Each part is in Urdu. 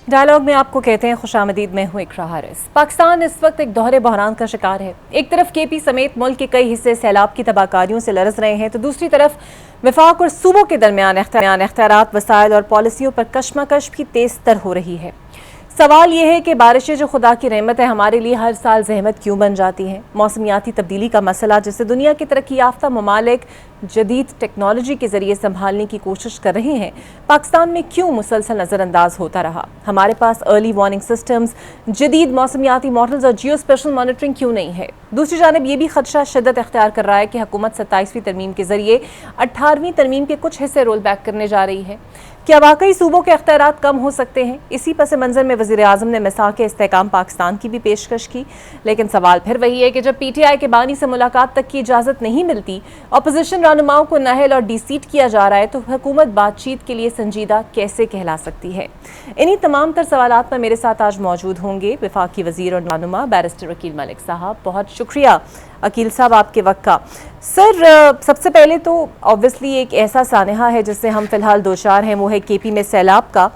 ڈائلاگ میں آپ کو کہتے ہیں خوش آمدید، میں ہوں اقرا حارث۔ پاکستان اس وقت ایک دوہرے بحران کا شکار ہے۔ ایک طرف کے پی سمیت ملک کے کئی حصے سیلاب کی تباہ کاریوں سے لرز رہے ہیں تو دوسری طرف وفاق اور صوبوں کے درمیان اختیارات، وسائل اور پالیسیوں پر کشمکش بھی تیز تر ہو رہی ہے۔ سوال یہ ہے کہ بارشیں جو خدا کی رحمت ہے ہمارے لیے ہر سال زحمت کیوں بن جاتی ہیں؟ موسمیاتی تبدیلی کا مسئلہ جسے دنیا کی ترقی یافتہ ممالک جدید ٹیکنالوجی کے ذریعے سنبھالنے کی کوشش کر رہے ہیں، پاکستان میں کیوں مسلسل نظر انداز ہوتا رہا؟ ہمارے پاس ارلی وارننگ سسٹمز، جدید موسمیاتی ماڈلز اور جیو اسپیشل مانیٹرنگ کیوں نہیں ہے؟ دوسری جانب یہ بھی خدشہ شدت اختیار کر رہا ہے کہ حکومت 27ویں ترمیم کے ذریعے 18ویں ترمیم کے کچھ حصے رول بیک کرنے جا رہی ہے۔ کیا واقعی صوبوں کے اختیارات کم ہو سکتے ہیں؟ اسی پس منظر میں وزیر اعظم نے میثاق استحکام پاکستان کی بھی پیشکش کی، لیکن سوال پھر وہی ہے کہ جب پی ٹی آئی کے بانی سے ملاقات تک کی اجازت نہیں ملتی، اپوزیشن رہنماؤں کو نااہل اور ڈی سیٹ کیا جا رہا ہے، تو حکومت بات چیت کے لیے سنجیدہ کیسے کہلا سکتی ہے؟ انہی تمام تر سوالات پر میرے ساتھ آج موجود ہوں گے وفاقی وزیر اور رہنما بیرسٹر عقیل ملک صاحب۔ بہت شکریہ عقیل صاحب آپ کے وقت کا۔ سر، سب سے پہلے تو آبویسلی ایک ایسا سانحہ ہے جس سے ہم فی الحال دوچار ہیں، وہ ہے کے پی میں سیلاب کا۔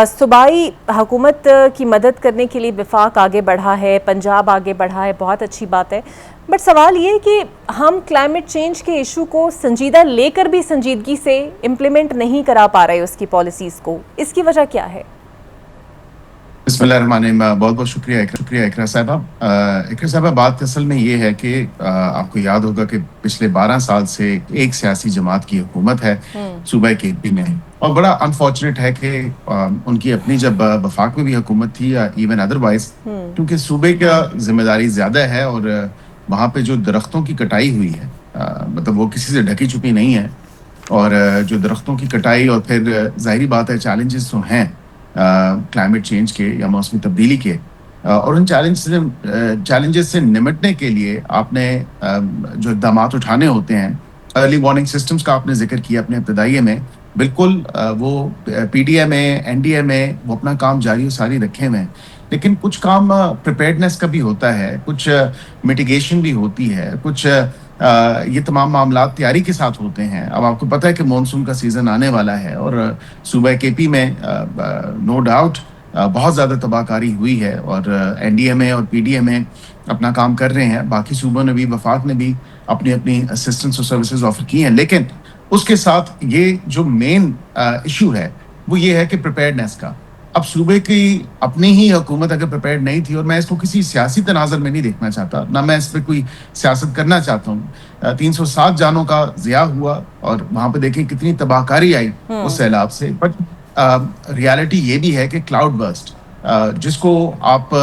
صوبائی حکومت کی مدد کرنے کے لیے وفاق آگے بڑھا ہے، پنجاب آگے بڑھا ہے، بہت اچھی بات ہے، بٹ سوال یہ ہے کہ ہم کلائمیٹ چینج کے ایشو کو سنجیدہ لے کر بھی سنجیدگی سے امپلیمنٹ نہیں کرا پا رہے اس کی پالیسیز کو، اس کی وجہ کیا ہے؟ بسم اللہ الرحمن الرحیم۔ بہت بہت شکریہ اقرا صاحبہ۔ اقرا صاحبہ، بات اصل میں یہ ہے کہ آپ کو یاد ہوگا کہ پچھلے 12 سال سے ایک سیاسی جماعت کی حکومت ہے صوبہ کے پی میں، اور بڑا انفارچونیٹ ہے کہ ان کی اپنی جب وفاق میں بھی حکومت تھی یا ایون ادروائز، کیونکہ صوبے کا ذمہ داری زیادہ ہے اور وہاں پہ جو درختوں کی کٹائی ہوئی ہے، مطلب وہ کسی سے ڈھکی چھپی نہیں ہے، اور جو درختوں کی کٹائی اور پھر ظاہری بات ہے چیلنجز تو ہیں کلائمیٹ چینج کے یا موسمی تبدیلی کے، اور ان چیلنجز سے نمٹنے کے لیے آپ نے جو اقدامات اٹھانے ہوتے ہیں، ارلی وارننگ سسٹمز کا آپ نے ذکر کیا اپنے ابتدائیے میں، بالکل وہ پی ڈی اے میں، این ڈی اے میں وہ اپنا کام جاری و ساری رکھے ہوئے ہیں، لیکن کچھ کام پریپیئرڈنس کا بھی ہوتا ہے، کچھ میٹیگیشن بھی ہوتی ہے، کچھ یہ تمام معاملات تیاری کے ساتھ ہوتے ہیں۔ اب آپ کو پتہ ہے کہ مونسون کا سیزن آنے والا ہے، اور صوبہ کے پی میں نو ڈاؤٹ بہت زیادہ تباہ کاری ہوئی ہے، اور این ڈی اے میں اور پی ڈی اے میں اپنا کام کر رہے ہیں، باقی صوبوں نے بھی، وفاق نے بھی اپنی اسسٹنس اور سروسز آفر کی ہیں، لیکن اس کے ساتھ یہ جو مین ایشو ہے وہ یہ ہے کہ پریپیئرڈنس کا۔ اب صوبے کی اپنی ہی حکومت اگر پریپیئرڈ نہیں تھی، اور میں اس کو کسی سیاسی تناظر میں نہیں دیکھنا چاہتا، نہ میں اس پہ کوئی سیاست کرنا چاہتا ہوں، 307 جانوں کا ضیاع ہوا، اور وہاں پہ دیکھیں کتنی تباہ کاری آئی اس سیلاب سے، بٹ ریالٹی یہ بھی ہے کہ کلاؤڈ برسٹ، جس کو آپ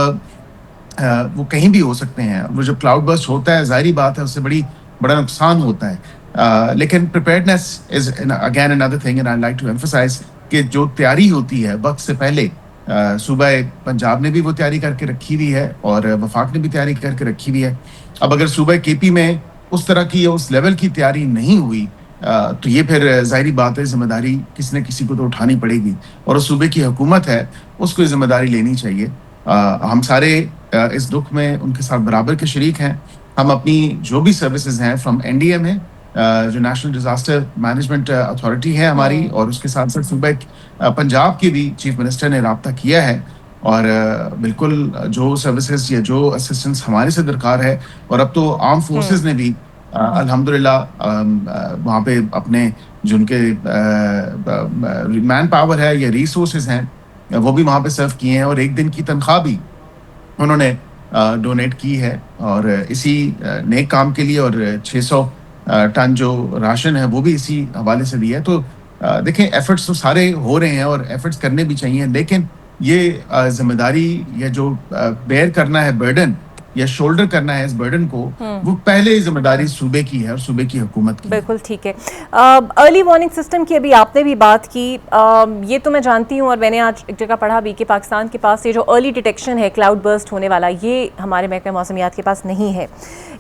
وہ کہیں بھی ہو سکتے ہیں، وہ جب کلاؤڈ برسٹ ہوتا ہے ظاہری بات ہے اس سے بڑا نقصان ہوتا ہے، لیکن preparedness is again another thing and I'd like to emphasize کہ جو تیاری ہوتی ہے وقت سے پہلے، صوبہ پنجاب نے بھی وہ تیاری کر کے رکھی ہوئی ہے، اور وفاق نے بھی تیاری کر کے رکھی ہوئی ہے۔ اب اگر صوبہ کے پی میں اس طرح کی یا اس لیول کی تیاری نہیں ہوئی، تو یہ پھر ظاہری بات ہے ذمہ داری کسی نہ کسی کو تو اٹھانی پڑے گی، اور اس صوبے کی حکومت ہے اس کو ذمہ داری لینی چاہیے۔ ہم سارے اس دکھ میں ان کے ساتھ برابر کے شریک ہیں۔ ہم اپنی جو بھی سروسز ہیں فرام این ڈی اے میں، جو نیشنل ڈیزاسٹر مینجمنٹ اتھارٹی ہے ہماری، اور اس کے ساتھ ساتھ صوبہ پنجاب کی بھی چیف منسٹر نے رابطہ کیا ہے، اور بالکل جو سروسز یا جو اسسٹنس ہمارے سے درکار ہے، اور اب تو آرم فورسز نے بھی الحمدللہ وہاں پہ اپنے جو ان کے مین پاور ہے یا ریسورسز ہیں وہ بھی وہاں پہ سرو کیے ہیں، اور ایک دن کی تنخواہ بھی انہوں نے ڈونیٹ کی ہے، اور اسی نیک کام کے لیے، اور 600 ٹن جو راشن ہے وہ بھی اسی حوالے سے دیا ہے۔ تو دیکھیں ایفرٹس تو سارے ہو رہے ہیں، اور ایفرٹس کرنے بھی چاہیے، لیکن یہ ذمہ داری یا جو بیئر کرنا ہے برڈن یا شولڈر کرنا ہے اس برڈن کو، وہ پہلے ذمہ داری صوبے کی ہے اور صوبے کی حکومت کی۔ بالکل ٹھیک ہے۔ ارلی وارننگ سسٹم کی ابھی آپ نے بھی بات کی، یہ تو میں جانتی ہوں، اور میں نے آج ایک جگہ پڑھا بھی کہ پاکستان کے پاس یہ جو ارلی ڈیٹیکشن ہے کلاؤڈ برسٹ ہونے والا، یہ ہمارے محکمہ موسمیات کے پاس نہیں ہے۔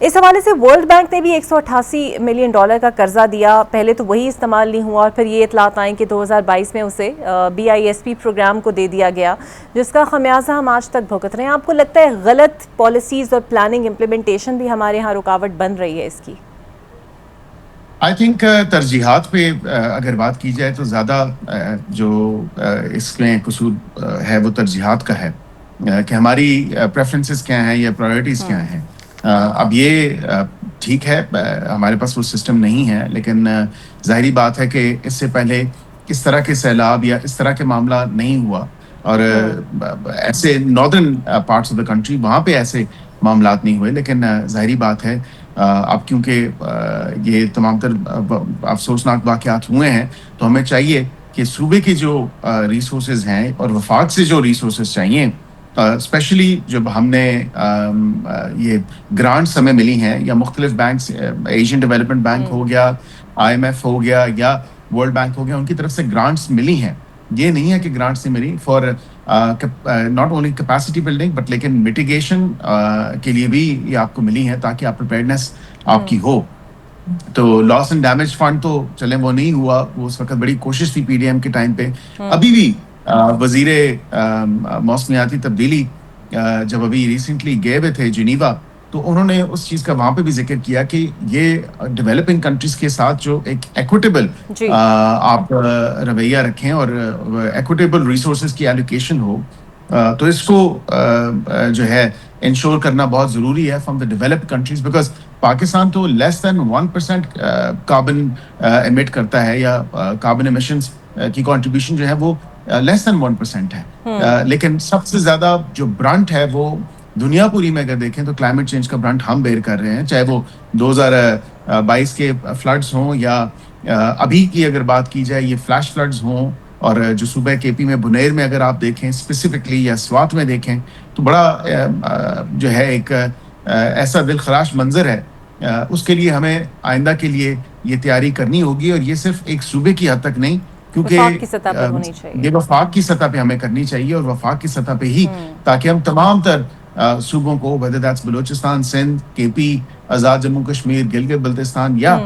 اس حوالے سے ورلڈ بینک نے بھی $188 ملین کا قرضہ دیا، پہلے تو وہی استعمال نہیں ہوا، اور پھر یہ اطلاعات آئیں کہ 2022 میں اسے BISP پروگرام کو دے دیا گیا، جس کا خمیازہ ہم آج تک بھگت رہے ہیں۔ آپ کو لگتا ہے غلط پالیسیز اور پلاننگ امپلیمنٹیشن بھی ہمارے ہاں رکاوٹ بن رہی ہے اس کی؟ آئی تھنک ترجیحات پہ اگر بات کی جائے تو زیادہ جو اس میں قصور ہے وہ ترجیحات کا ہے کہ ہماری پریفرنسز کیا ہیں یا پرائرٹیز کیا ہیں. اب یہ ٹھیک ہے ہمارے پاس وہ سسٹم نہیں ہے، لیکن ظاہری بات ہے کہ اس سے پہلے اس طرح کے سیلاب یا اس طرح کے معاملہ نہیں ہوا، اور ایسے northern parts of the country وہاں پہ ایسے معاملات نہیں ہوئے. لیکن ظاہری بات ہے اب کیونکہ یہ تمام تر افسوسناک واقعات ہوئے ہیں تو ہمیں چاہیے کہ صوبے کی جو ریسورسز ہیں اور وفاق سے جو ریسورسز چاہیے، اسپیشلی جب ہم نے یہ گرانٹس ہمیں ملی ہیں یا مختلف بینکس، ایشین ڈیولپمنٹ بینک ہو گیا، آئی ایم ایف ہو گیا یا ورلڈ بینک ہو گیا، ان کی طرف سے گرانٹس ملی ہیں. یہ نہیں ہے کہ گرانٹس نہیں ملی for not only capacity building but لیکن میٹیگیشن کے لیے بھی یہ آپ کو ملی ہے تاکہ آپ پریپیئرنیس آپ کی ہو. تو لاس اینڈ ڈیمیج فنڈ تو چلیں وہ نہیں ہوا، وہ اس وقت بڑی کوشش تھی پی ڈی ایم کے ٹائم پہ. ابھی بھی وزیر موسمیاتی تبدیلی جب ابھی ریسنٹلی گئے ہوئے تھے جنیوا، تو انہوں نے اس چیز کا وہاں پہ بھی ذکر کیا کہ یہ ڈیولپنگ کنٹریز کے ساتھ جو ایک ایکویٹیبل آپ رویہ رکھیں اور ایکویٹیبل ریسورسز کی ایلوکیشن ہو، تو اس کو جو ہے انشور کرنا بہت ضروری ہے from the developed countries. Because Pakistan تو لیس دین 1% کاربن ایمٹ کرتا ہے، یا کاربن ایمیشنز کی کنٹریبیوشن جو ہے وہ لیس دین 1% ہے. لیکن سب سے زیادہ جو برنٹ ہے وہ دنیا پوری میں اگر دیکھیں تو کلائمیٹ چینج کا برنٹ ہم بیئر کر رہے ہیں، چاہے وہ 2022 کے فلڈز ہوں یا ابھی کی اگر بات کی جائے یہ فلیش فلڈز ہوں. اور جو صوبہ کے پی میں بنیر میں اگر آپ دیکھیں اسپیسیفکلی یا سوات میں دیکھیں تو بڑا جو ہے ایک ایسا دل خراش منظر ہے. اس کے لیے ہمیں آئندہ کے لیے یہ تیاری کرنی ہوگی، اور یہ صرف ایک صوبے کی حد تک نہیں، کیونکہ یہ وفاق کی سطح پہ ہمیں کرنی چاہیے، اور وفاق کی سطح پہ ہی تاکہ ہم تمام تر صوبوں کو whether that's بلوچستان، سندھ، کے پی، آزاد جموں کشمیر، گلگت بلتستان یا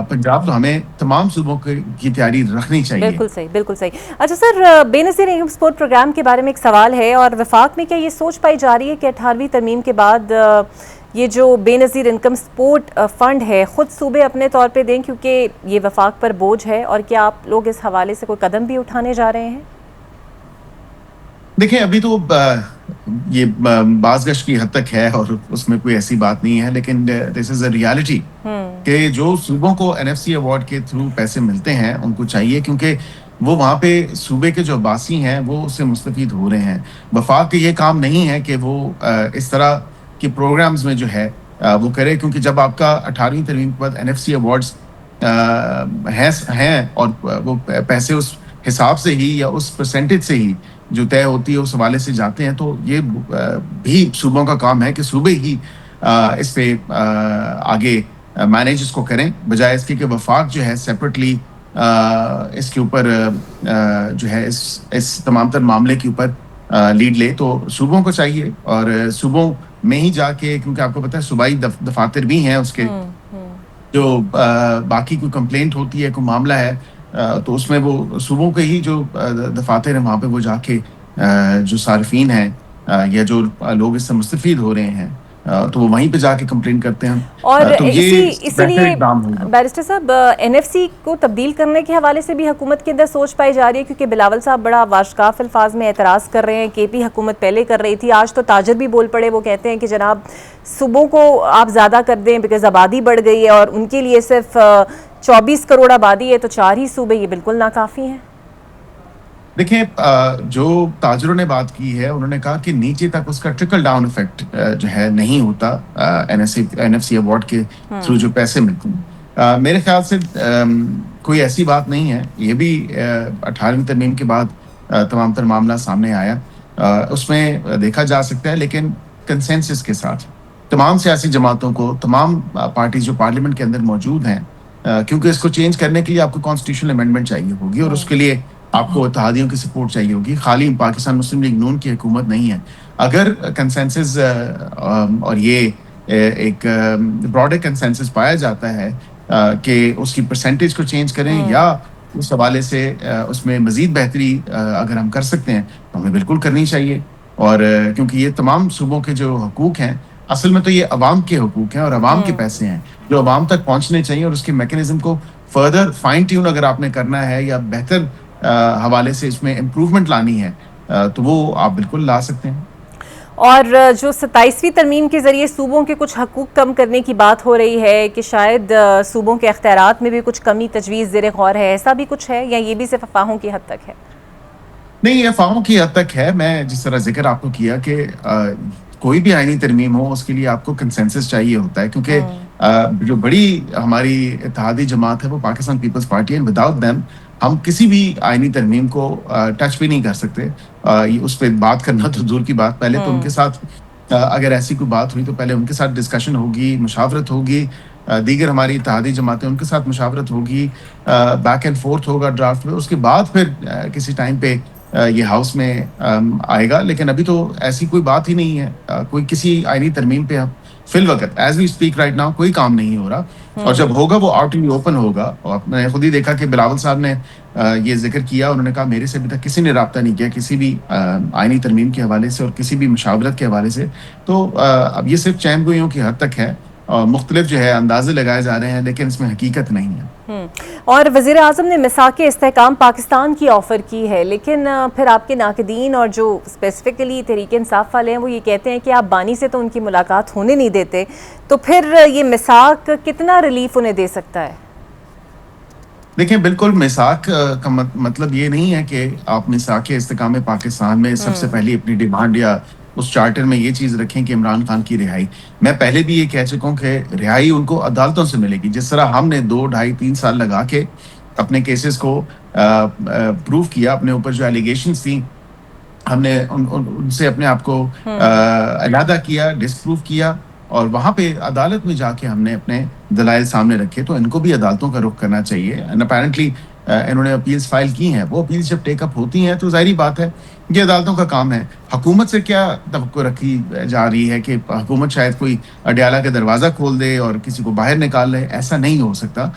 پنجاب، تو ہمیں تمام صوبوں کی تیاری رکھنی چاہیے. بالکل صحیح، بالکل صحیح. اچھا سر، بے نظیر انکم سپورٹ پروگرام کے بارے میں ایک سوال ہے، اور وفاق میں کیا یہ سوچ پائی جا رہی ہے کہ 18ویں ترمیم کے بعد یہ جو بے نظیر انکم سپورٹ فنڈ ہے خود صوبے اپنے طور پہ دیں، کیونکہ یہ وفاق پر بوجھ ہے؟ اور کیا آپ لوگ اس حوالے سے کوئی قدم بھی اٹھانے جا رہے ہیں؟ دیکھیں ابھی تو یہ باز گشت کی حد تک ہے اور اس میں کوئی ایسی بات نہیں ہے، لیکن دس از اے ریالٹی کہ جو صوبوں کو این ایف سی ایوارڈ کے تھرو پیسے ملتے ہیں ان کو چاہیے، کیونکہ وہ وہاں پہ صوبے کے جو باسی ہیں وہ اس سے مستفید ہو رہے ہیں. وفاق کا یہ کام نہیں ہے کہ وہ اس طرح کے پروگرامز میں جو ہے وہ کرے، کیونکہ جب آپ کا 18ویں ترمیم کے بعد این ایف سی ایوارڈز ہیں اور وہ پیسے اس حساب سے ہی یا اس پرسنٹیج سے ہی جو طے ہوتی ہے اس حوالے سے جاتے ہیں، تو یہ بھی صوبوں کا کام ہے کہ صوبے ہی اس پہ آگے مینیج اس کو کریں، بجائے اس کے وفاق جو ہے سیپریٹلی اس کے اوپر جو ہے اس تمام تر معاملے کے اوپر لیڈ لے. تو صوبوں کو چاہیے، اور صوبوں میں ہی جا کے، کیونکہ آپ کو پتہ ہے صوبائی دفاتر بھی ہیں اس کے، جو باقی کوئی کمپلینٹ ہوتی ہے، کوئی معاملہ ہے تو اس میں وہ صوبوں کے ہی جو دفاتر ہیں وہاں پہ وہ جا کے جو صارفین ہیں یا جو لوگ اس سے مستفید ہو رہے ہیں تو وہ وہیں پہ جا کے کمپلین کرتے ہیں. اور اسی لیے بیرسٹر صاحب این ایف سی کو تبدیل کرنے کے حوالے سے بھی حکومت کے اندر سوچ پائی جا رہی ہے، کیونکہ بلاول صاحب بڑا واشکاف الفاظ میں اعتراض کر رہے ہیں. کے پی حکومت پہلے کر رہی تھی، آج تو تاجر بھی بول پڑے، وہ کہتے ہیں کہ جناب صوبوں کو آپ زیادہ کر دیں بیکاز آبادی بڑھ گئی ہے، اور ان کے لیے صرف 24 کروڑ آبادی ہے تو 4 ہی صوبے یہ بالکل ناکافی ہیں. دیکھیں جو تاجروں نے بات کی ہے انہوں نے کہا کہ نیچے تک اس کا ٹرکل ڈاؤن ایفیکٹ جو ہے نہیں ہوتا این ایف سی ایوارڈ کے تھرو جو پیسے ملتے ہیں. میرے خیال سے کوئی ایسی بات نہیں ہے. یہ بھی 18ویں ترمیم کے بعد تمام تر معاملہ سامنے آیا، اس میں دیکھا جا سکتا ہے، لیکن کنسنسس کے ساتھ تمام سیاسی جماعتوں کو، تمام پارٹیز جو پارلیمنٹ کے اندر موجود ہیں، کیونکہ اس کو چینج کرنے کے لیے آپ کو کانسٹیٹیوشنل امینڈمنٹ چاہیے ہوگی، اور اس کے لیے آپ کو اتحادیوں کی سپورٹ چاہیے ہوگی. خالی پاکستان مسلم لیگ نون کی حکومت نہیں ہے. اگر کنسنسس اور یہ ایک براڈر کنسنسس پایا جاتا ہے کہ اس کی پرسنٹیج کو چینج کریں یا اس حوالے سے اس میں مزید بہتری اگر ہم کر سکتے ہیں تو ہمیں بالکل کرنی چاہیے. اور کیونکہ یہ تمام صوبوں کے جو حقوق ہیں اصل میں تو یہ عوام کے حقوق ہیں اور عوام کے پیسے ہیں جو عوام تک پہنچنے چاہیے, اور اس کے میکینزم کو فردر فائن ٹیون اگر آپ نے کرنا ہے یا بہتر حوالے سے اس میں امپروومنٹ لانی ہے تو وہ آپ بالکل لا سکتے ہیں. اور جو 27ویں ترمیم کے ذریعے صوبوں کے کچھ حقوق کم کرنے کی بات ہو رہی ہے کہ شاید صوبوں کے اختیارات میں بھی کچھ کمی تجویز زیر غور ہے, ایسا بھی کچھ ہے یا یہ بھی صرف افواہوں کی حد تک ہے؟ نہیں, یہ افواہوں کی حد تک ہے. میں جس طرح ذکر آپ کو کیا کہ کوئی بھی آئینی ترمیم ہو اس کے لیے آپ کو کنسنسس چاہیے ہوتا ہے, کیونکہ جو بڑی ہماری اتحادی جماعت ہے وہ پاکستان پیپلز پارٹی ہے. وداؤٹ دیم ہم کسی بھی آئینی ترمیم کو ٹچ بھی نہیں کر سکتے. اس پہ بات کرنا تو دور کی بات, پہلے تو ان کے ساتھ اگر ایسی کوئی بات ہوئی تو پہلے ان کے ساتھ ڈسکشن ہوگی, مشاورت ہوگی, دیگر ہماری اتحادی جماعتیں ان کے ساتھ مشاورت ہوگی, بیک اینڈ فورتھ ہوگا ڈرافٹ میں, اس کے بعد پھر کسی ٹائم پہ یہ ہاؤس میں آئے گا. لیکن ابھی تو ایسی کوئی بات ہی نہیں ہے, کوئی کسی آئینی ترمیم پہ فی الوقت as we speak right now کوئی کام نہیں ہو رہا. اور جب ہوگا وہ آؤٹ ان اوپن ہوگا. اور آپ نے خود ہی دیکھا کہ بلاول صاحب نے یہ ذکر کیا, انہوں نے کہا میرے سے ابھی تک کسی نے رابطہ نہیں کیا کسی بھی آئینی ترمیم کے حوالے سے اور کسی بھی مشاورت کے حوالے سے. تو اب یہ صرف چین گوئیوں کی حد تک ہے, مختلف جو ہے اندازے لگائے جا رہے ہیں لیکن اس میں حقیقت نہیں ہے. اور وزیر اعظم نے میثاق استحکام پاکستان کی آفر کی ہے, لیکن پھر آپ کے ناقدین اور جو اسپیسیفکلی تحریک انصاف والے ہیں وہ یہ کہتے ہیں کہ آپ بانی سے تو ان کی ملاقات ہونے نہیں دیتے, تو پھر یہ میثاق کتنا ریلیف انہیں دے سکتا ہے؟ دیکھیں, بالکل میثاق کا مطلب یہ نہیں ہے کہ آپ میثاق استحکام پاکستان میں سب سے پہلی اپنی ڈیمانڈ یا اس چارٹر میں یہ چیز رکھیں کہ عمران خان کی رہائی. میں پہلے بھی یہ کہہ چکا ہوں کہ رہائی ان کو عدالتوں سے ملے گی. جس طرح ہم نے 2, 2.5, 3 سال لگا کے اپنے کیسز کو پروف کیا, اپنے اوپر جو ایلیگیشنز تھیں ہم نے ان سے اپنے آپ کو علیحدہ کیا, ڈسپروف کیا, اور وہاں پہ عدالت میں جا کے ہم نے اپنے دلائل سامنے رکھے. تو ان کو بھی عدالتوں کا رخ کرنا چاہیے. اینڈ اپیرنٹلی انہوں نے اپیلز فائل کی ہیں, وہ اپیلز جب ٹیک اپ ہوتی ہیں تو ظاہری بات ہے یہ عدالتوں کا کام ہے. حکومت سے کیا توقع رکھی جا رہی ہے کہ حکومت شاید کوئی اڈیالہ کا دروازہ کھول دے اور کسی کو باہر نکال لے؟ ایسا نہیں ہو سکتا.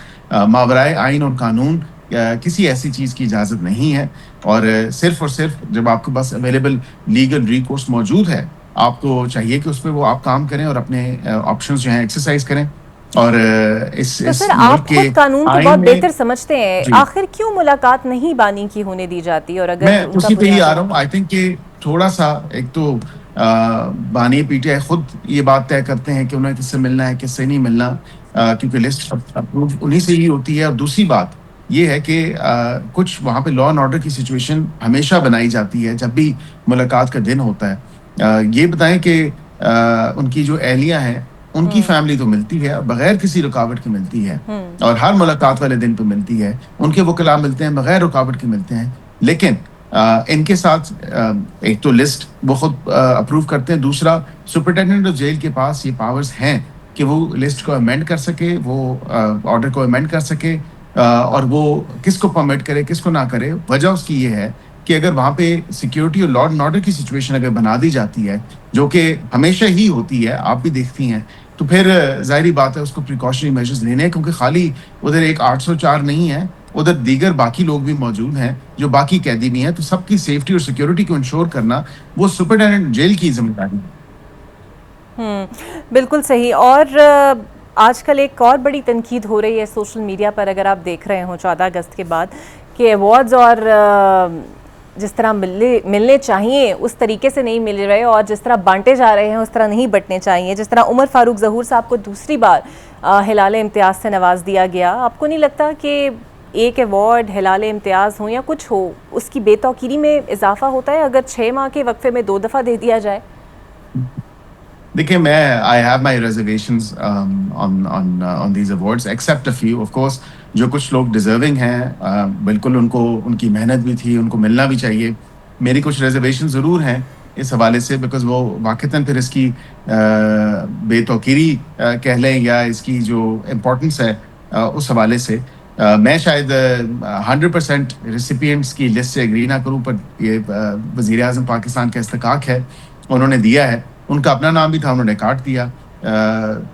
ماورائے آئین اور قانون کسی ایسی چیز کی اجازت نہیں ہے. اور صرف جب آپ کے پاس اویلیبل لیگل ریکورس موجود ہے, آپ کو چاہیے کہ اس پہ وہ آپ کام کریں اور اپنے آپشنز جو ہیں ایکسرسائز کریں. اور تو سر آپ خود قانون کو بہت بہتر سمجھتے ہیں, آخر کیوں ملاقات نہیں بانی کی ہونے دی جاتی؟ اور اگر میں اسی پہ ہی آ رہا ہوں. آئی تھنک کہ تھوڑا سا ایک تو بانی پی ٹی آئی خود یہ بات طے کرتے ہیں کہ انہیں کس سے ملنا ہے کس سے نہیں ملنا, کیونکہ لسٹ اپروو انہیں سے ہی ہوتی ہے. اور دوسری بات یہ ہے کہ کچھ وہاں پہ لا اینڈ آرڈر کی سچویشن ہمیشہ بنائی جاتی ہے جب بھی ملاقات کا دن ہوتا ہے. یہ بتائیں کہ ان کی جو اہلیہ ہیں ان کی فیملی تو ملتی ہے بغیر کسی رکاوٹ کے ملتی ہے, اور ہر ملاقات والے دن پہ ملتی ہے. ان کے وکلاء ملتے ہیں بغیر رکاوٹ کے ملتے ہیں. لیکن ان کے ساتھ ایک تو لسٹ وہ خود اپروو کرتے ہیں, دوسرا سپرنٹینڈنٹ آف جیل کے پاس یہ پاورز ہیں کہ وہ لسٹ کو امینڈ کر سکے, وہ آرڈر کو امینڈ کر سکے, اور وہ کس کو پرمٹ کرے کس کو نہ کرے. وجہ اس کی یہ ہے کہ اگر وہاں پہ سیکیورٹی اور لا اینڈ آرڈر کی سچویشن اگر بنا دی جاتی ہے, جو کہ ہمیشہ ہی ہوتی ہے, آپ بھی دیکھتی ہیں, تو پھر ظاہری بات ہے اس کو پریکاشنری میجرز لینے ہیں. کیونکہ خالی ادھر ایک 804 نہیں ہے, ادھر دیگر باقی لوگ بھی موجود ہیں جو باقی قیدی بھی ہیں. تو سب کی سیفٹی اور سیکیورٹی کو انشور کرنا وہ سپرنٹینڈنٹ جیل کی ذمہ داری ہے. بالکل صحیح. اور آج کل ایک اور بڑی تنقید ہو رہی ہے سوشل میڈیا پر, اگر آپ دیکھ رہے ہوں 14 اگست کے بعد, کہ ایوارڈز اور جس طرح ملنے چاہیے اس طریقے سے نہیں مل رہے, اور جس طرح بانٹے جا رہے ہیں اس طرح نہیں بٹنے چاہیے. جس طرح عمر فاروق ظہور صاحب کو دوسری بار ہلال امتیاز سے نواز دیا گیا, آپ کو نہیں لگتا کہ ایک ایوارڈ ہلال امتیاز ہو یا کچھ ہو اس کی بے توقیری میں اضافہ ہوتا ہے اگر 6 ماہ کے وقفے میں 2 دفعہ دے دیا جائے؟ دیکھیں, میں I have my reservations on these awards accept a few. Of course جو کچھ لوگ ڈیزرونگ ہیں بالکل ان کو ان کی محنت بھی تھی, ان کو ملنا بھی چاہیے. میری کچھ ریزرویشن ضرور ہیں اس حوالے سے, بیکاز وہ واقعتاً پھر اس کی بے توقیری کہہ لیں یا اس کی جو امپورٹنس ہے اس حوالے سے میں شاید 100% ریسیپینٹس کی لسٹ سے اگری نہ کروں. پر یہ وزیر اعظم پاکستان کا استحقاق ہے, انہوں نے دیا ہے. ان کا اپنا نام بھی تھا, انہوں نے کاٹ دیا.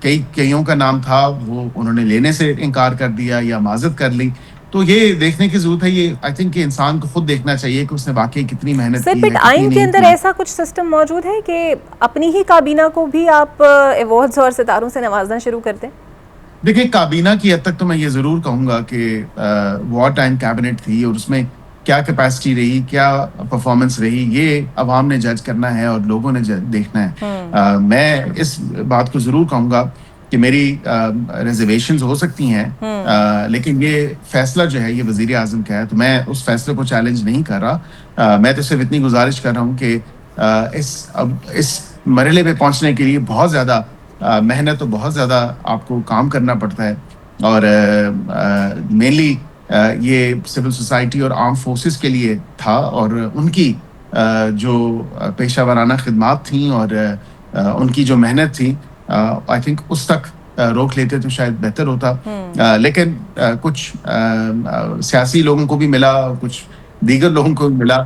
کئیوں کا نام تھا, وہ انہوں نے لینے سے انکار کر دیا یا معذرت کر لی. تو یہ دیکھنے کی ضرورت ہے. یہ آئی تھنک کہ انسان کو خود دیکھنا چاہیے کہ اس نے واقعی کتنی محنت سر کی بٹ ہے, آئین کتنی کے نہیں اندر کی. ایسا کچھ سسٹم موجود ہے کہ اپنی ہی کابینہ کو بھی آپ ایوارڈز اور ستاروں سے نوازنا شروع کر دیں؟ دیکھیں, کابینہ کی حد تک تو میں یہ ضرور کہوں گا کہ وار ٹائم کیبنٹ تھی, اور اس میں کیا کیپیسٹی رہی, کیا پرفارمنس رہی, یہ عوام نے جج کرنا ہے اور لوگوں نے دیکھنا ہے. میں اس بات کو ضرور کہوں گا کہ میری ریزرویشنز ہو سکتی ہیں, لیکن یہ فیصلہ جو ہے یہ وزیر اعظم کا ہے, تو میں اس فیصلے کو چیلنج نہیں کر رہا. میں تو صرف اتنی گزارش کر رہا ہوں کہ اس مرحلے پہ پہنچنے کے لیے بہت زیادہ محنت اور بہت زیادہ آپ کو کام کرنا پڑتا ہے, اور مینلی یہ سول سوسائٹی اور آرم فورسز کے لیے تھا, اور ان کی جو پیشہ ورانہ خدمات تھیں اور ان کی جو محنت تھی, آئی تھنک اس تک روک لیتے تو شاید بہتر ہوتا. لیکن کچھ سیاسی لوگوں کو بھی ملا, کچھ دیگر لوگوں کو بھی ملا,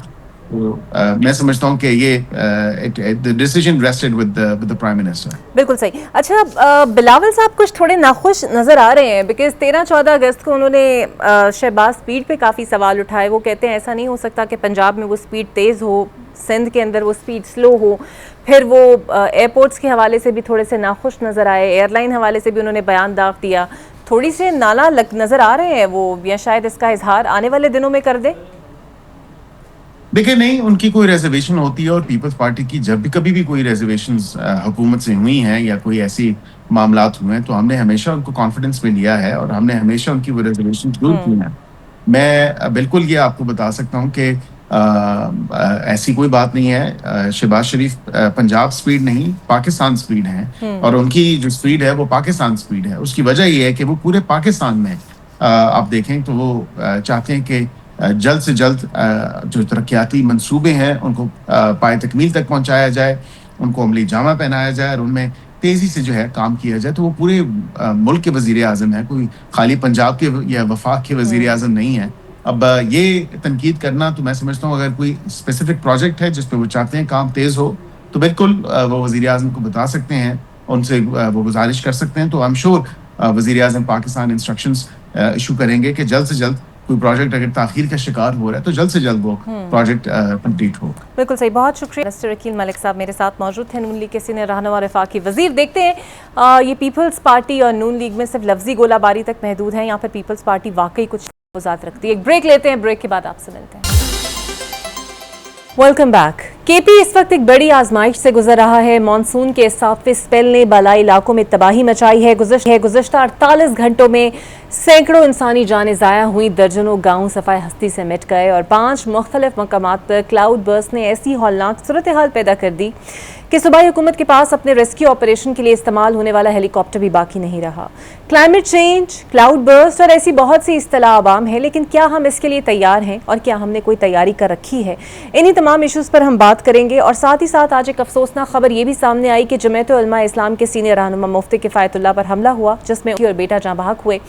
تو میں سمجھتا ہوں کہ یہ decision rested with the prime minister. بالکل صحیح. اچھا بلاول صاحب کچھ تھوڑے ناخوش نظر آ رہے ہیں بیکاز 13-14 اگست کو انہوں نے شہباز سپیڈ پہ کافی سوال اٹھائے. وہ کہتے ہیں ایسا نہیں ہو سکتا کہ پنجاب میں وہ سپیڈ تیز ہو, سندھ کے اندر وہ سپیڈ سلو ہو. پھر وہ ایئرپورٹس کے حوالے سے بھی تھوڑے سے ناخوش نظر آئے, ایئر لائن حوالے سے بھی انہوں نے بیان داغ دیا. تھوڑی سے نالا نظر آ رہے ہیں وہ, یا شاید اس کا اظہار آنے والے دنوں میں کر دے. دیکھیں, نہیں, ان کی کوئی ریزرویشن ہوتی ہے, اور پیپلز پارٹی کی جب بھی کبھی بھی کوئی ریزرویشنز حکومت سے ہوئی ہیں یا کوئی ایسی معاملات ہوئے ہیں, تو ہم نے ہمیشہ ان کو کانفیڈنس میں لیا ہے, اور ہم نے ہمیشہ ان کی وہ ریزرویشن دور کی ہیں. میں بالکل یہ آپ کو بتا سکتا ہوں کہ ایسی کوئی بات نہیں ہے. شہباز شریف پنجاب سپیڈ نہیں, پاکستان سپیڈ ہیں, اور ان کی جو سپیڈ ہے وہ پاکستان سپیڈ ہے. اس کی وجہ یہ ہے کہ وہ پورے پاکستان میں آپ دیکھیں تو وہ چاہتے ہیں کہ جلد سے جلد جو ترقیاتی منصوبے ہیں ان کو پائے تکمیل تک پہنچایا جائے, ان کو عملی جامہ پہنایا جائے, اور ان میں تیزی سے جو ہے کام کیا جائے. تو وہ پورے ملک کے وزیر اعظم ہیں, کوئی خالی پنجاب کے یا وفاق کے وزیر اعظم نہیں ہیں. اب یہ تنقید کرنا, تو میں سمجھتا ہوں اگر کوئی اسپیسیفک پروجیکٹ ہے جس پہ وہ چاہتے ہیں کام تیز ہو, تو بالکل وہ وزیر اعظم کو بتا سکتے ہیں, ان سے وہ گزارش کر سکتے ہیں. تو آئی ایم شیور وزیر اعظم پاکستان انسٹرکشنز ایشو کریں گے کہ جلد سے جلد کوئی پروجیکٹ اگر تاخیر کا شکار ہو رہا ہے تو جلد سے جلد وہ پروجیکٹ کمپلیٹ ہو. بالکل صحیح. بہت شکریہ. منسٹر عقیل ملک صاحب میرے ساتھ موجود تھے, نون لیگ کے سینئر رہنما اور وفاقی وزیر. دیکھتے ہیں یہ پیپلز پارٹی اور نون لیگ میں صرف لفظی گولہ باری تک محدود ہیں یا پھر پیپلز پارٹی واقعی کچھ تفاوت رکھتی ہے. ایک بریک لیتے ہیں, بریک کے بعد آپ سے ملتے ہیں. Welcome back. کے پی اس وقت ایک بڑی آزمائش سے گزر رہا ہے. مانسون کے 7ویں سپیل نے بالائی علاقوں میں تباہی مچائی ہے. گزشتہ 48 گھنٹوں میں سینکڑوں انسانی جانیں ضائع ہوئیں, درجنوں گاؤں صفائے ہستی سے مٹ گئے, اور 5 مختلف مقامات پر کلاؤڈ برسٹ نے ایسی ہولناک صورتحال پیدا کر دی کہ صوبائی حکومت کے پاس اپنے ریسکیو آپریشن کے لیے استعمال ہونے والا ہیلی کاپٹر بھی باقی نہیں رہا. کلائمیٹ چینج, کلاؤڈ برسٹ اور ایسی بہت سی اصطلاح عوام ہے, لیکن کیا ہم اس کے لیے تیار ہیں اور کیا ہم نے کوئی تیاری کر رکھی ہے؟ انہی تمام ایشوز پر ہم بات کریں گے. اور ساتھ ہی ساتھ آج ایک افسوسناک خبر یہ بھی سامنے آئی کہ جمعیت علماء اسلام کے سینئر رہنما مفتی کفایت اللہ پر حملہ ہوا, جس میں اور بیٹا جاں بحق ہوئے.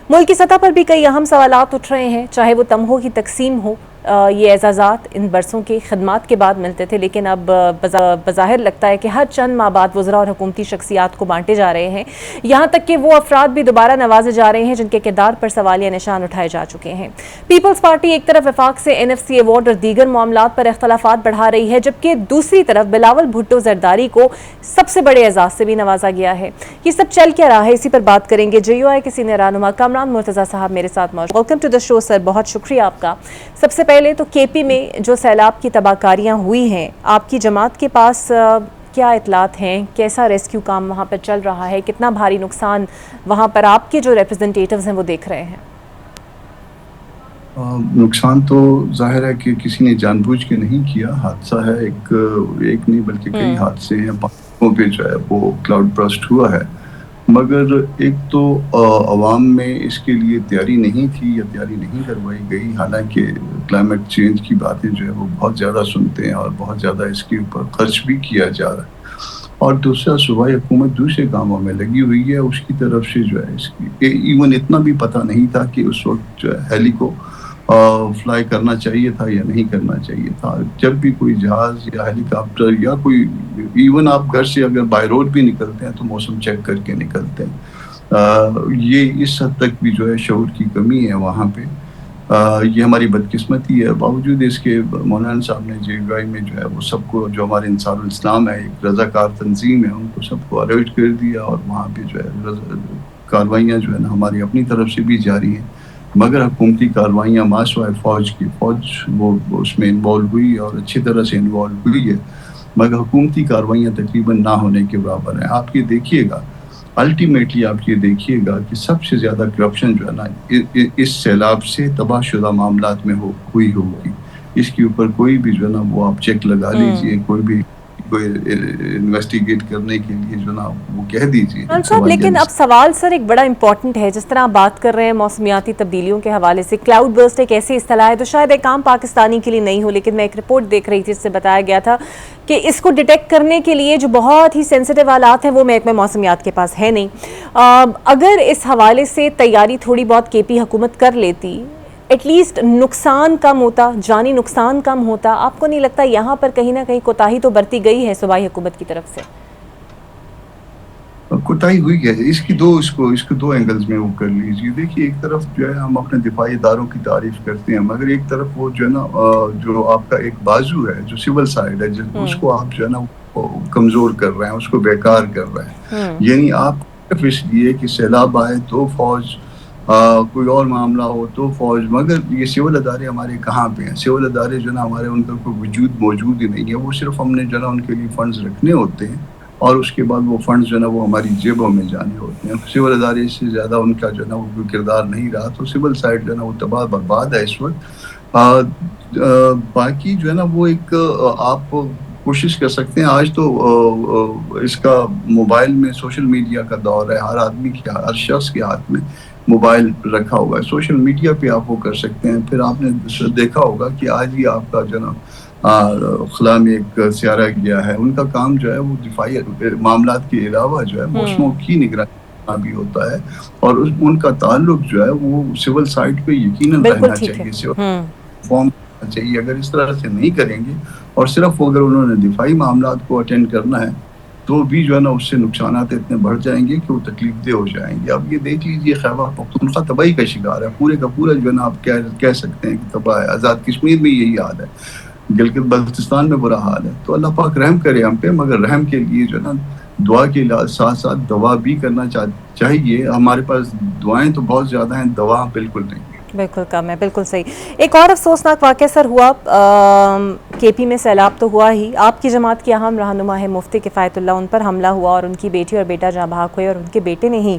ملک کی سطح پر بھی کئی اہم سوالات اٹھ رہے ہیں, چاہے وہ تمغوں کی تقسیم ہو. یہ اعزازات ان برسوں کی خدمات کے بعد ملتے تھے, لیکن اب بظاہر لگتا ہے کہ ہر چند ماہ بعد وزراء اور حکومتی شخصیات کو بانٹے جا رہے ہیں, یہاں تک کہ وہ افراد بھی دوبارہ نوازے جا رہے ہیں جن کے کردار پر سوالیہ نشان اٹھائے جا چکے ہیں. پیپلز پارٹی ایک طرف وفاق سے NFC ایوارڈ اور دیگر معاملات پر اختلافات بڑھا رہی ہے, جبکہ دوسری طرف بلاول بھٹو زرداری کو سب سے بڑے اعزاز سے بھی نوازا گیا ہے. یہ سب چل کیا رہا ہے, اسی پر بات کریں گے. JUI کے سینئر رہنما کامران مرتضیٰ صاحب میرے ساتھ موجود. ویلکم ٹو دا شو سر, بہت شکریہ آپ کا. سب سے پہلے تو کے پی میں جو سیلاب کی تباہ کاریاں ہوئی ہیں, آپ کی جماعت کے پاس کیا اطلاعات ہیں, کیسا ریسکیو کام وہاں پر چل رہا ہے, کتنا بھاری نقصان وہاں پر آپ کے جو ریپرزنٹیٹیوز ہیں وہ دیکھ رہے ہیں؟ نقصان تو ظاہر ہے کہ کسی نے جان بوجھ کے نہیں کیا, حادثہ ہے, ایک نہیں بلکہ کئی حادثے ہیں پہاڑوں پہ جو ہے وہ کلاؤڈ برسٹ ہوا ہے. مگر ایک تو عوام میں اس کے لیے تیاری نہیں تھی یا تیاری نہیں کروائی گئی, حالانکہ کلائمیٹ چینج کی باتیں جو ہے وہ بہت زیادہ سنتے ہیں اور بہت زیادہ اس کے اوپر خرچ بھی کیا جا رہا ہے. اور دوسرا صوبائی حکومت دوسرے کاموں میں لگی ہوئی ہے, اس کی طرف سے جو ہے اس کی ایون اتنا بھی پتہ نہیں تھا کہ اس وقت جو ہے ہیلی کو فلائی کرنا چاہیے تھا یا نہیں کرنا چاہیے تھا. جب بھی کوئی جہاز یا ہیلی کاپٹر یا کوئی ایون آپ گھر سے اگر بائی روڈ بھی نکلتے ہیں تو موسم چیک کر کے نکلتے ہیں. یہ اس حد تک بھی جو ہے شعور کی کمی ہے وہاں پہ. یہ ہماری بدقسمتی ہے. باوجود اس کے مولانا صاحب نے JUI میں جو ہے وہ سب کو, جو ہمارے انصار الاسلام ہے, ایک رضاکار تنظیم ہے, ان کو سب کو الرٹ کر دیا, اور وہاں پہ جو ہے کارروائیاں جو ہے نا ہماری اپنی طرف سے بھی جاری ہیں, مگر حکومتی کارروائیاں ماسوائے فوج وہ اس میں انوالو ہوئی اور اچھی طرح سے انوالو ہوئی ہے, مگر حکومتی کارروائیاں تقریباً نہ ہونے کے برابر ہیں. آپ یہ دیکھیے گا, الٹیمیٹلی آپ یہ دیکھیے گا کہ سب سے زیادہ کرپشن جو ہے نا اس سیلاب سے تباہ شدہ معاملات میں ہوئی ہوگی. اس کے اوپر کوئی بھی جو ہے نا وہ آپ چیک لگا لیجئے, کوئی انویسٹیگیٹ کرنے کے لیے جو نا وہ کہہ دیجیے. لیکن اب سوال سر ایک بڑا امپورٹنٹ ہے, جس طرح آپ بات کر رہے ہیں موسمیاتی تبدیلیوں کے حوالے سے, کلاؤڈ برسٹ ایک ایسی اصطلاح ہے تو شاید ایک عام پاکستانی کے لیے نہیں ہو, لیکن میں ایک رپورٹ دیکھ رہی تھی جس سے بتایا گیا تھا کہ اس کو ڈیٹیکٹ کرنے کے لیے جو بہت ہی سینسٹیو آلات ہیں وہ محکمہ موسمیات کے پاس ہے نہیں. اگر اس حوالے سے تیاری تھوڑی بہت KP حکومت کر لیتی, ایٹ لیسٹ نقصان کم ہوتا, جانی نقصان کم ہوتا. آپ کو نہیں لگتا یہاں پر کہیں نہ کہیں کوتاہی تو برتی گئی ہے صوبائی حکومت کی طرف سے؟ کوتاہی ہوئی ہے. اس کے دو اینگلز میں وہ کر لیجیے. دیکھیے, ایک طرف جو ہے ہم اپنے دفاعی اداروں کی تعریف کرتے ہیں, مگر ایک طرف وہ جو ہے نا جو آپ کا ایک بازو ہے جو سول سائڈ ہے, اس کو آپ جو ہے نا کمزور کر رہے ہیں, اس کو بیکار کر رہے ہیں. یعنی آپ صرف اس لیے کہ سیلاب آئے تو فوج, کوئی اور معاملہ ہو تو فوج, مگر یہ سول ادارے ہمارے کہاں پہ ہیں؟ سول ادارے جو ہے نا ہمارے, ان کا کوئی وجود موجود ہی نہیں ہے. وہ صرف ہم نے جو ہے نا ان کے لیے فنڈز رکھنے ہوتے ہیں, اور اس کے بعد وہ فنڈز جو ہے نا وہ ہماری جیبوں میں جانے ہوتے ہیں. سول ادارے سے زیادہ ان کا جو ہے نا وہ کوئی کردار نہیں رہا. تو سول سائڈ جو ہے نا وہ تباہ برباد ہے اس وقت. باقی جو ہے نا وہ ایک آپ کوشش کر سکتے ہیں. آج تو اس کا موبائل میں سوشل میڈیا کا دور ہے, ہر آدمی کے, ہر شخص کے ہاتھ میں موبائل رکھا ہوا ہے. سوشل میڈیا پہ آپ وہ کر سکتے ہیں. پھر آپ نے دیکھا ہوگا کہ آج ہی آپ کا جو ہے نا خلا میں ایک سیارہ گیا ہے. ان کا کام جو ہے وہ دفاعی معاملات کے علاوہ جو ہے موسموں کی نگرانی بھی ہوتا ہے, اور ان کا تعلق جو ہے وہ سول سائٹ پہ یقیناً رہنا چاہیے, فارم کرنا چاہیے. اگر اس طرح سے نہیں کریں گے اور صرف اگر انہوں نے دفاعی معاملات کو اٹینڈ کرنا ہے تو بھی جو ہے نا اس سے نقصانات اتنے بڑھ جائیں گے کہ وہ تکلیف دہ ہو جائیں گے. اب یہ دیکھ لیجیے, خیبر پختونخوا تباہی کا شکار ہے, پورے کا پورا جو ہے نا آپ کہہ سکتے ہیں کہ تباہ ہے. آزاد کشمیر میں یہی حال ہے, گلگت بلتستان میں برا حال ہے. تو اللہ پاک رحم کرے ہم پہ, مگر رحم کے لیے جو ہے نا دعا کے ساتھ ساتھ دوا بھی کرنا چاہیے. ہمارے پاس دعائیں تو بہت زیادہ ہیں, دوا بالکل نہیں. بالکل کم ہے, بالکل صحیح. ایک اور افسوسناک واقعہ سر ہوا KP میں, سیلاب تو ہوا ہی, آپ کی جماعت کے اہم رہنما ہے مفتی کفایت اللہ, ان پر حملہ ہوا اور ان کی بیٹی اور بیٹا جاں بحق ہوئے, اور ان کے بیٹے نے ہی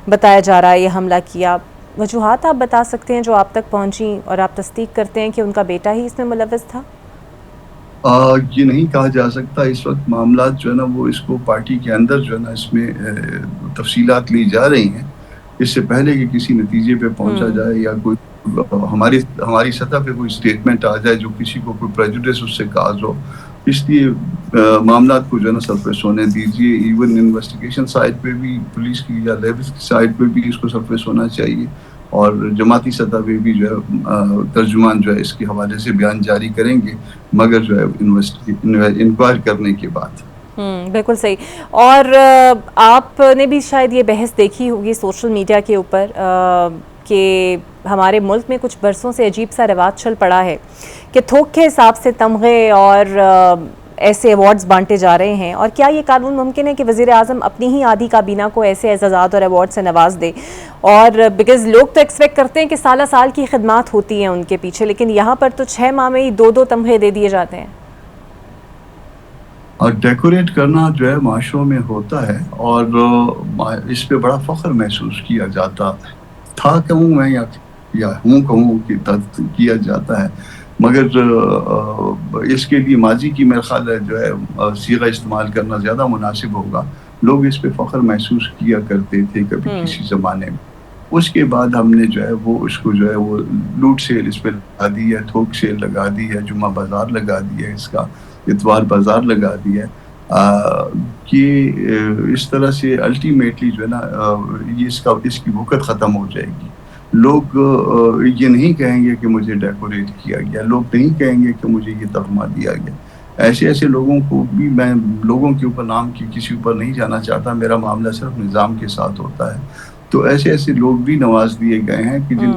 بتایا جا رہا ہے یہ حملہ کیا. وجوہات آپ بتا سکتے ہیں جو آپ تک پہنچی اور آپ تصدیق کرتے ہیں کہ ان کا بیٹا ہی اس میں ملوث تھا؟ یہ نہیں کہا جا سکتا. اس وقت معاملات جو ہے نا وہ اس کو پارٹی کے اندر جو ہے نا اس میں تفصیلات لی جا رہی ہیں. اس سے پہلے کہ کسی نتیجے پہ پہنچا جائے یا کوئی ہماری سطح پہ کوئی سٹیٹمنٹ آ جائے جو کسی کو کوئی پریجوڈس اس سے کاز ہو, اس لیے معاملات کو جو ہے نا سرفیس ہونے دیجیے. ایون انویسٹیگیشن سائٹ پہ بھی, پولیس کی یا لیبس کی سائٹ پہ بھی اس کو سرفیس ہونا چاہیے, اور جماعتی سطح پہ بھی جو ہے ترجمان جو ہے اس کے حوالے سے بیان جاری کریں گے, مگر جو ہے انکوائر کرنے کے بعد. بالکل صحیح. اور آپ نے بھی شاید یہ بحث دیکھی ہوگی سوشل میڈیا کے اوپر کہ ہمارے ملک میں کچھ برسوں سے عجیب سا رواج چل پڑا ہے کہ تھوک کے حساب سے تمغے اور ایسے ایوارڈز بانٹے جا رہے ہیں. اور کیا یہ قانون ممکن ہے کہ وزیر اعظم اپنی ہی آدھی کابینہ کو ایسے اعزازات اور ایوارڈ سے نواز دے؟ اور بیکاز لوگ تو ایکسپیکٹ کرتے ہیں کہ سالہ سال کی خدمات ہوتی ہیں ان کے پیچھے, لیکن یہاں پر تو 6 ماہ میں ہی 2 تمغے دے دیے جاتے ہیں. اور ڈیکوریٹ کرنا جو ہے معاشروں میں ہوتا ہے, اور اس پہ بڑا فخر محسوس کیا جاتا تھا, کہوں میں یا ہوں کہوں کہ کیا جاتا ہے, مگر اس کے لیے ماضی کی میرا خیال ہے جو ہے صیغہ استعمال کرنا زیادہ مناسب ہوگا. لوگ اس پہ فخر محسوس کیا کرتے تھے کبھی کسی زمانے میں. اس کے بعد ہم نے جو ہے وہ اس کو جو ہے وہ لوٹ سیل اس پہ لگا دی ہے, تھوک سیل لگا دی ہے, جمعہ بازار لگا دی ہے, اس کا اتوار بازار لگا دی ہے, کہ اس طرح سے الٹیمیٹلی جو ہے نا یہ اس کی وقت ختم ہو جائے گی. لوگ یہ نہیں کہیں گے کہ مجھے ڈیکوریٹ کیا گیا, لوگ نہیں کہیں گے کہ مجھے یہ تمغہ دیا گیا. ایسے لوگوں کو بھی, میں لوگوں کے اوپر نام کی کسی اوپر نہیں جانا چاہتا, میرا معاملہ صرف نظام کے ساتھ ہوتا ہے. تو ایسے لوگ بھی نواز دیے گئے ہیں کہ جن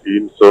300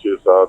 6-7